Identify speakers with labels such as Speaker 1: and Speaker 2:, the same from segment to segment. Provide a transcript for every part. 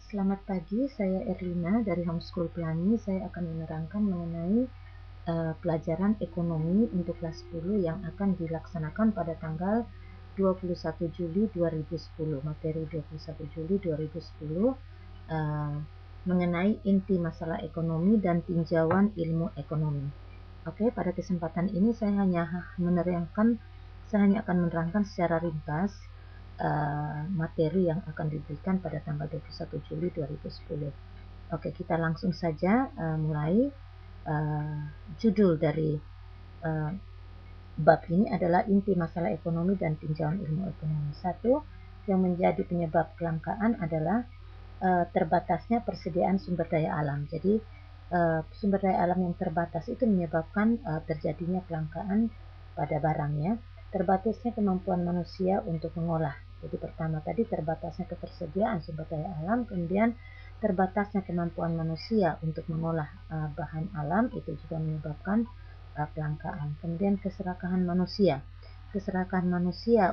Speaker 1: Selamat pagi, saya Erlina dari Homeschool Pelangi. Saya akan menerangkan mengenai pelajaran ekonomi untuk kelas 10 yang akan dilaksanakan pada tanggal 21 Juli 2010. Materi 21 Juli 2010 mengenai inti masalah ekonomi dan tinjauan ilmu ekonomi. Oke, pada kesempatan ini saya hanya akan menerangkan secara ringkas materi yang akan diberikan pada tanggal 21 Juli 2010. Oke, kita langsung saja mulai. Judul dari bab ini adalah inti masalah ekonomi dan tinjauan ilmu ekonomi. Satu, yang menjadi penyebab kelangkaan adalah terbatasnya persediaan sumber daya alam. Jadi sumber daya alam yang terbatas itu menyebabkan terjadinya kelangkaan pada barangnya. Terbatasnya kemampuan manusia untuk mengolah. Jadi pertama tadi terbatasnya ketersediaan sumber daya alam, kemudian terbatasnya kemampuan manusia untuk mengolah bahan alam, itu juga menyebabkan kelangkaan. Kemudian keserakahan manusia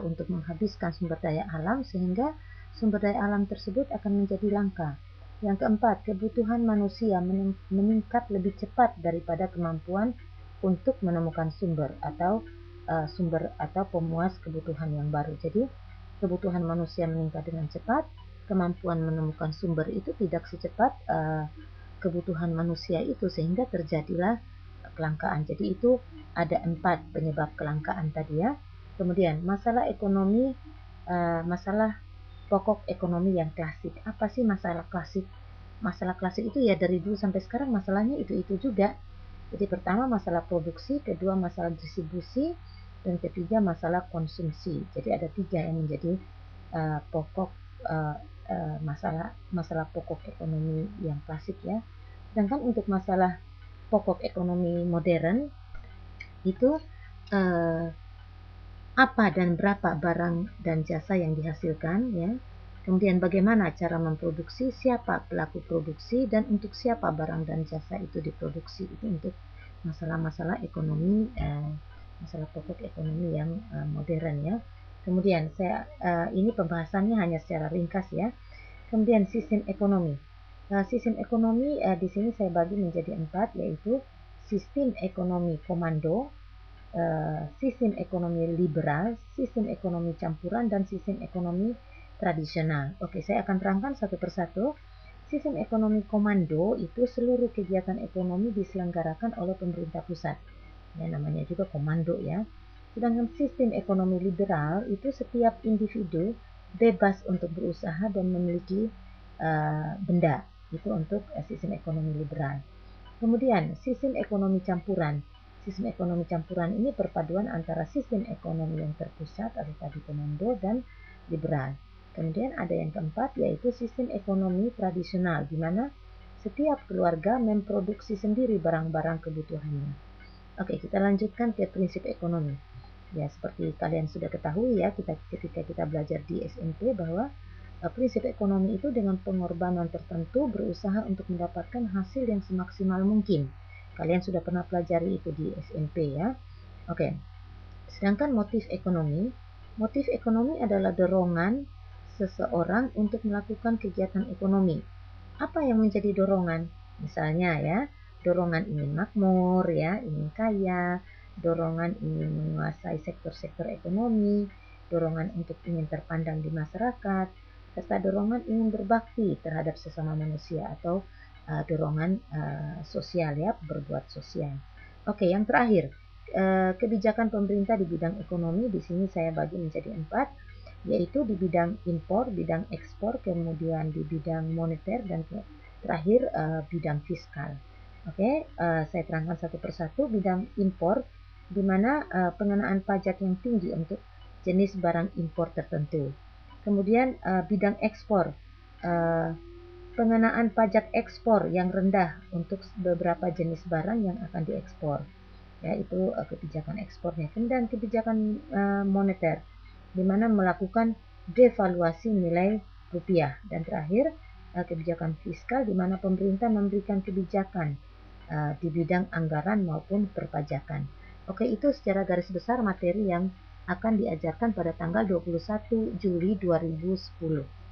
Speaker 1: untuk menghabiskan sumber daya alam sehingga sumber daya alam tersebut akan menjadi langka. Yang keempat, kebutuhan manusia meningkat lebih cepat daripada kemampuan untuk menemukan sumber atau pemuas kebutuhan yang baru. Jadi kebutuhan manusia meningkat dengan cepat, kemampuan menemukan sumber itu tidak secepat kebutuhan manusia itu, sehingga terjadilah kelangkaan. Jadi itu ada 4 penyebab kelangkaan tadi ya. Kemudian masalah ekonomi, masalah pokok ekonomi yang klasik. Apa sih masalah klasik? Masalah klasik itu ya dari dulu sampai sekarang masalahnya itu juga. Jadi pertama masalah produksi, kedua masalah distribusi, dan ketiga masalah konsumsi. Jadi ada 3 yang menjadi pokok masalah pokok ekonomi yang klasik ya. Sedangkan untuk masalah pokok ekonomi modern itu apa dan berapa barang dan jasa yang dihasilkan ya. Kemudian bagaimana cara memproduksi, siapa pelaku produksi, dan untuk siapa barang dan jasa itu diproduksi. Itu untuk masalah-masalah ekonomi, masalah pokok ekonomi yang modern ya. Kemudian ini pembahasannya hanya secara ringkas ya. Kemudian sistem ekonomi. Sistem ekonomi di sini saya bagi menjadi 4, yaitu sistem ekonomi komando, sistem ekonomi liberal, sistem ekonomi campuran, dan sistem ekonomi tradisional. Oke, saya akan terangkan satu persatu. Sistem ekonomi komando itu seluruh kegiatan ekonomi diselenggarakan oleh pemerintah pusat. Ya, namanya juga komando ya. Sedangkan sistem ekonomi liberal itu setiap individu bebas untuk berusaha dan memiliki benda. Itu untuk sistem ekonomi liberal. Kemudian sistem ekonomi campuran. Sistem ekonomi campuran ini perpaduan antara sistem ekonomi yang terpusat atau tadi komando dan liberal. Kemudian ada yang keempat, yaitu sistem ekonomi tradisional, di mana setiap keluarga memproduksi sendiri barang-barang kebutuhannya. Oke, kita lanjutkan ke prinsip ekonomi. Ya, seperti kalian sudah ketahui ya, ketika kita belajar di SMP bahwa prinsip ekonomi itu dengan pengorbanan tertentu berusaha untuk mendapatkan hasil yang semaksimal mungkin. Kalian sudah pernah pelajari itu di SMP ya. Oke. Sedangkan motif ekonomi adalah dorongan seseorang untuk melakukan kegiatan ekonomi. Apa yang menjadi dorongan? Misalnya ya, dorongan ingin makmur ya, ingin kaya, dorongan ingin menguasai sektor-sektor ekonomi, dorongan untuk ingin terpandang di masyarakat, serta dorongan ingin berbakti terhadap sesama manusia atau dorongan sosial ya, berbuat sosial. Oke, yang terakhir, kebijakan pemerintah di bidang ekonomi di sini saya bagi menjadi 4, yaitu di bidang impor, bidang ekspor, kemudian di bidang moneter, dan terakhir bidang fiskal. Oke, saya terangkan satu persatu. Bidang impor, di mana pengenaan pajak yang tinggi untuk jenis barang impor tertentu. Kemudian bidang ekspor, pengenaan pajak ekspor yang rendah untuk beberapa jenis barang yang akan diekspor. Ya, itu kebijakan ekspornya. Kemudian kebijakan moneter, di mana melakukan devaluasi nilai rupiah. Dan terakhir kebijakan fiskal, di mana pemerintah memberikan kebijakan di bidang anggaran maupun perpajakan. Oke, itu secara garis besar materi yang akan diajarkan pada tanggal 21 Juli 2010.